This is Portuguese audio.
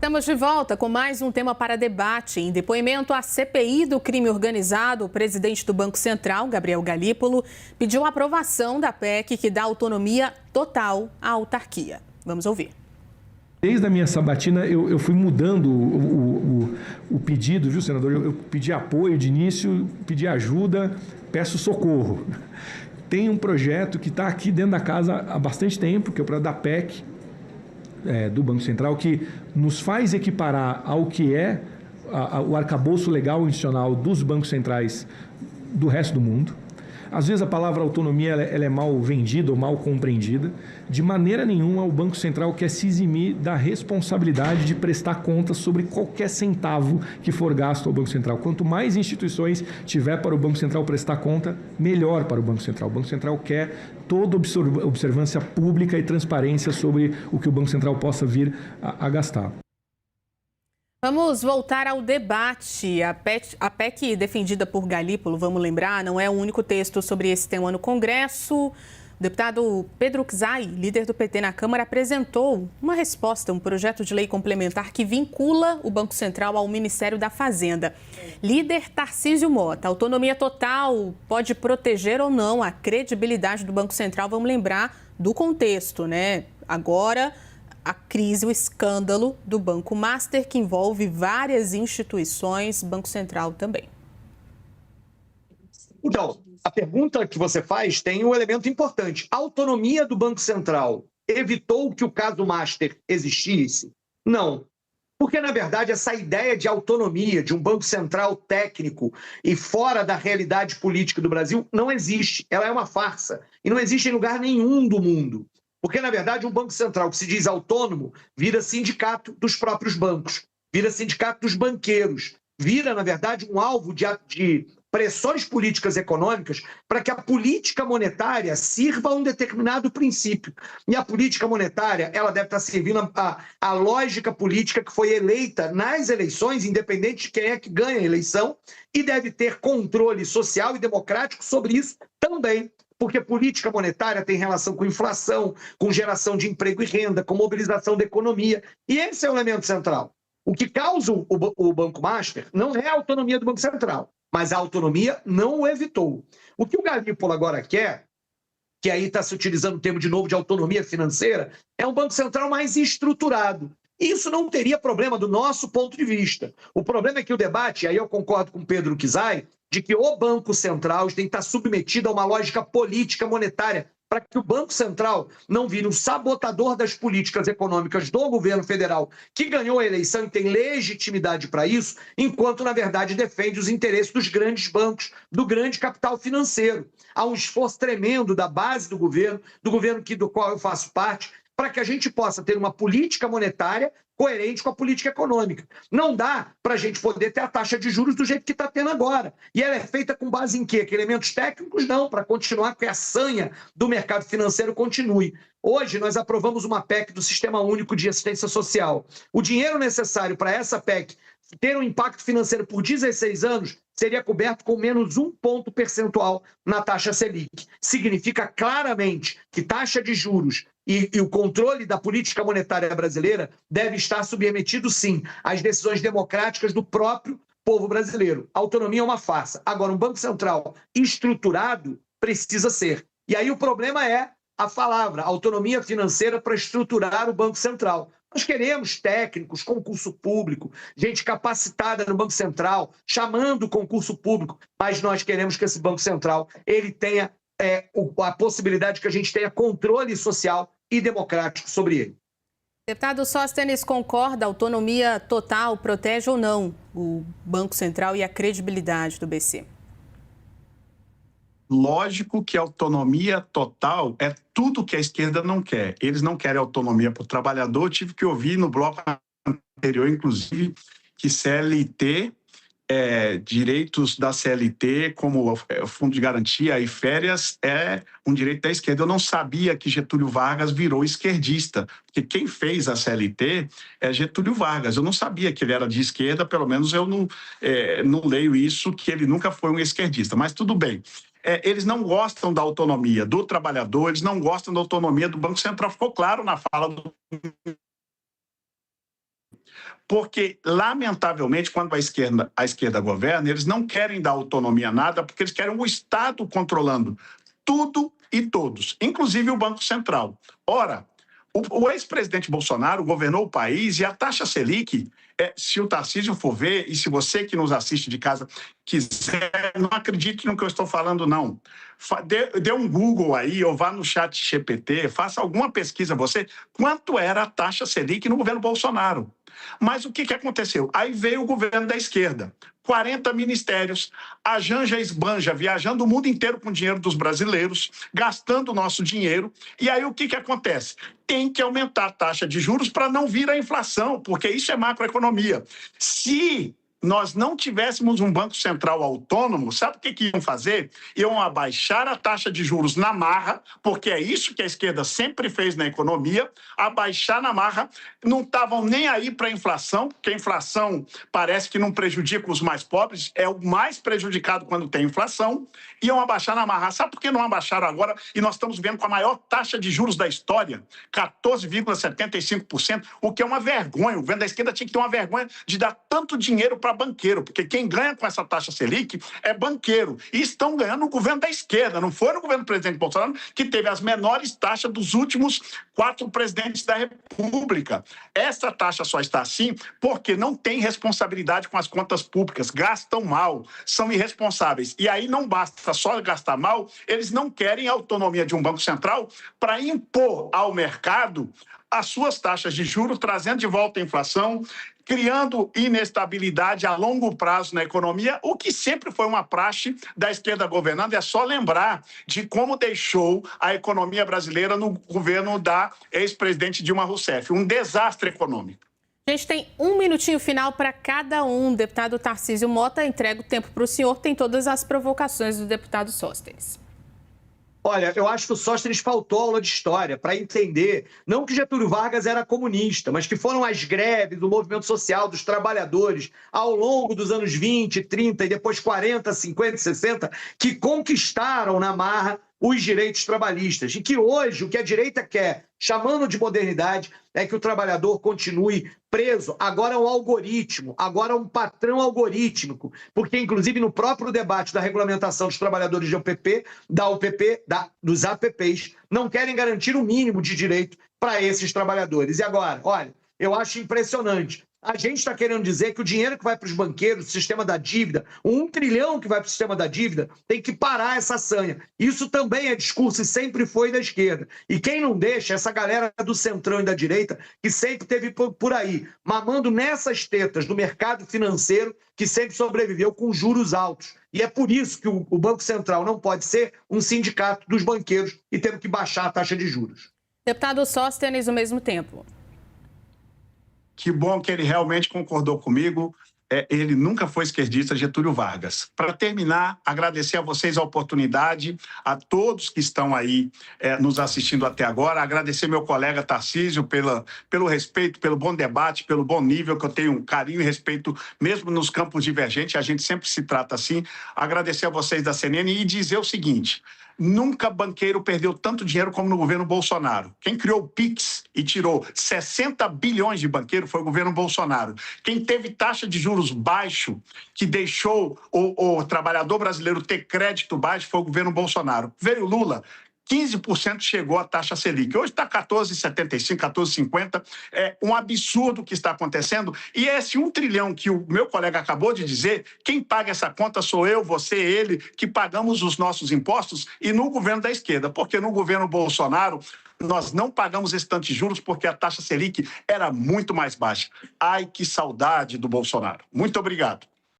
Estamos de volta com mais um tema para debate. Em depoimento à CPI do crime organizado, o presidente do Banco Central, Gabriel Galípolo, pediu a aprovação da PEC que dá autonomia total à autarquia. Vamos ouvir. Desde a minha sabatina, eu fui mudando o pedido, viu, senador? Eu pedi apoio de início, pedi ajuda, peço socorro. Tem um projeto que está aqui dentro da casa há bastante tempo, que é o projeto da PEC, do Banco Central, que nos faz equiparar ao que é o arcabouço legal institucional dos bancos centrais do resto do mundo. Às vezes a palavra autonomia ela é mal vendida ou mal compreendida. De maneira nenhuma o Banco Central quer se eximir da responsabilidade de prestar contas sobre qualquer centavo que for gasto ao Banco Central. Quanto mais instituições tiver para o Banco Central prestar conta, melhor para o Banco Central. O Banco Central quer toda observância pública e transparência sobre o que o Banco Central possa vir a gastar. Vamos voltar ao debate. A PEC defendida por Galípolo, vamos lembrar, não é o único texto sobre esse tema no Congresso. O deputado Pedro Czai, líder do PT na Câmara, apresentou uma resposta, um projeto de lei complementar que vincula o Banco Central ao Ministério da Fazenda. Líder Tarcísio Mota, autonomia total pode proteger ou não a credibilidade do Banco Central? Vamos lembrar do contexto, né? Agora, a crise, o escândalo do Banco Master, que envolve várias instituições, Banco Central também. Então, a pergunta que você faz tem um elemento importante. A autonomia do Banco Central evitou que o caso Master existisse? Não. Porque, na verdade, essa ideia de autonomia, de um Banco Central técnico e fora da realidade política do Brasil, não existe. Ela é uma farsa. E não existe em lugar nenhum do mundo. Porque, na verdade, um Banco Central que se diz autônomo vira sindicato dos próprios bancos, vira sindicato dos banqueiros, vira, na verdade, um alvo de pressões políticas econômicas para que a política monetária sirva a um determinado princípio. E a política monetária, ela deve estar servindo a lógica política que foi eleita nas eleições, independente de quem é que ganha a eleição, e deve ter controle social e democrático sobre isso também. Porque política monetária tem relação com inflação, com geração de emprego e renda, com mobilização da economia. E esse é o elemento central. O que causa o Banco Master não é a autonomia do Banco Central, mas a autonomia não o evitou. O que o Galípolo agora quer, que aí está se utilizando o termo de novo de autonomia financeira, é um Banco Central mais estruturado. Isso não teria problema do nosso ponto de vista. O problema é que o debate, aí eu concordo com o Pedro Czai, de que o Banco Central tem que estar submetido a uma lógica política monetária para que o Banco Central não vire um sabotador das políticas econômicas do governo federal, que ganhou a eleição e tem legitimidade para isso, enquanto, na verdade, defende os interesses dos grandes bancos, do grande capital financeiro. Há um esforço tremendo da base do governo do qual eu faço parte, para que a gente possa ter uma política monetária coerente com a política econômica. Não dá para a gente poder ter a taxa de juros do jeito que está tendo agora. E ela é feita com base em quê? Que elementos técnicos? Não, para continuar que a sanha do mercado financeiro continue. Hoje nós aprovamos uma PEC do Sistema Único de Assistência Social. O dinheiro necessário para essa PEC ter um impacto financeiro por 16 anos seria coberto com menos 1 ponto percentual na taxa Selic. Significa claramente que taxa de juros e o controle da política monetária brasileira deve estar submetido, sim, às decisões democráticas do próprio povo brasileiro. A autonomia é uma farsa. Agora, um Banco Central estruturado precisa ser. E aí o problema é a palavra autonomia financeira para estruturar o Banco Central. Nós queremos técnicos, concurso público, gente capacitada no Banco Central, chamando o concurso público, mas nós queremos que esse Banco Central ele tenha a possibilidade que a gente tenha controle social e democrático sobre ele. Deputado Sóstenes, concorda? A autonomia total protege ou não o Banco Central e a credibilidade do BC? Lógico que a autonomia total é tudo que a esquerda não quer. Eles não querem autonomia para o trabalhador. Tive que ouvir no bloco anterior, inclusive, que CLT, direitos da CLT, como o Fundo de Garantia e férias, é um direito da esquerda. Eu não sabia que Getúlio Vargas virou esquerdista, porque quem fez a CLT é Getúlio Vargas. Eu não sabia que ele era de esquerda, pelo menos eu não leio isso, que ele nunca foi um esquerdista. Mas tudo bem. Eles não gostam da autonomia do trabalhador, eles não gostam da autonomia do Banco Central. Ficou claro na fala do Porque, lamentavelmente, quando a esquerda governa, eles não querem dar autonomia a nada, porque eles querem o Estado controlando tudo e todos, inclusive o Banco Central. Ora, o ex-presidente Bolsonaro governou o país e a taxa Selic, se o Tarcísio for ver, e se você que nos assiste de casa quiser, não acredite no que eu estou falando, não. Dê um Google aí, ou vá no chat GPT, faça alguma pesquisa você, quanto era a taxa Selic no governo Bolsonaro. Mas o que aconteceu? Aí veio o governo da esquerda. 40 ministérios, a Janja Esbanja, viajando o mundo inteiro com o dinheiro dos brasileiros, gastando o nosso dinheiro. E aí o que acontece? Tem que aumentar a taxa de juros para não vir a inflação, porque isso é macroeconomia. Se nós não tivéssemos um Banco Central autônomo, sabe o que iam fazer? Iam abaixar a taxa de juros na marra, porque é isso que a esquerda sempre fez na economia, abaixar na marra, não estavam nem aí para a inflação, porque a inflação parece que não prejudica os mais pobres, é o mais prejudicado quando tem inflação, iam abaixar na marra. Sabe por que não abaixaram agora? E nós estamos vendo com a maior taxa de juros da história, 14,75%, o que é uma vergonha. O governo da esquerda tinha que ter uma vergonha de dar tanto dinheiro para banqueiro, porque quem ganha com essa taxa Selic é banqueiro. E estão ganhando no governo da esquerda, não foi no governo do presidente Bolsonaro, que teve as menores taxas dos últimos 4 presidentes da República. Essa taxa só está assim porque não tem responsabilidade com as contas públicas, gastam mal, são irresponsáveis. E aí não basta só gastar mal, eles não querem a autonomia de um Banco Central para impor ao mercado as suas taxas de juros, trazendo de volta a inflação, criando inestabilidade a longo prazo na economia, o que sempre foi uma praxe da esquerda governando. É só lembrar de como deixou a economia brasileira no governo da ex-presidente Dilma Rousseff. Um desastre econômico. A gente tem um minutinho final para cada um. Deputado Tarcísio Mota, entrega o tempo para o senhor. Tem todas as provocações do deputado Sóstenes. Olha, eu acho que o Sóstenes faltou aula de história para entender, não que Getúlio Vargas era comunista, mas que foram as greves, o movimento social dos trabalhadores ao longo dos anos 20, 30 e depois 40, 50 e 60 que conquistaram na marra os direitos trabalhistas. E que hoje o que a direita quer, chamando de modernidade, é que o trabalhador continue preso. Agora é um algoritmo, agora é um patrão algorítmico, porque inclusive no próprio debate da regulamentação dos trabalhadores de UPP, dos APPs, não querem garantir o mínimo de direito para esses trabalhadores. E agora, olha, eu acho impressionante. A gente está querendo dizer que o dinheiro que vai para os banqueiros, o sistema da dívida, o 1 trilhão que vai para o sistema da dívida, tem que parar essa sanha. Isso também é discurso e sempre foi da esquerda. E quem não deixa, essa galera do centrão e da direita, que sempre teve por aí, mamando nessas tetas do mercado financeiro, que sempre sobreviveu com juros altos. E é por isso que o Banco Central não pode ser um sindicato dos banqueiros e temos que baixar a taxa de juros. Deputado Sóstenes, ao mesmo tempo. Que bom que ele realmente concordou comigo. Ele nunca foi esquerdista, Getúlio Vargas. Para terminar, agradecer a vocês a oportunidade, a todos que estão aí nos assistindo até agora, agradecer meu colega Tarcísio pelo respeito, pelo bom debate, pelo bom nível, que eu tenho um carinho e respeito, mesmo nos campos divergentes, a gente sempre se trata assim. Agradecer a vocês da CNN e dizer o seguinte: nunca banqueiro perdeu tanto dinheiro como no governo Bolsonaro. Quem criou o PIX e tirou 60 bilhões de banqueiro foi o governo Bolsonaro. Quem teve taxa de juros baixo, que deixou o trabalhador brasileiro ter crédito baixo, foi o governo Bolsonaro. Veio Lula, 15% chegou a taxa Selic. Hoje está 14,75, 14,50. É um absurdo o que está acontecendo. E esse 1 trilhão que o meu colega acabou de dizer, quem paga essa conta sou eu, você, ele, que pagamos os nossos impostos, e no governo da esquerda. Porque no governo Bolsonaro nós não pagamos esse tanto de juros porque a taxa Selic era muito mais baixa. Ai, que saudade do Bolsonaro. Muito obrigado.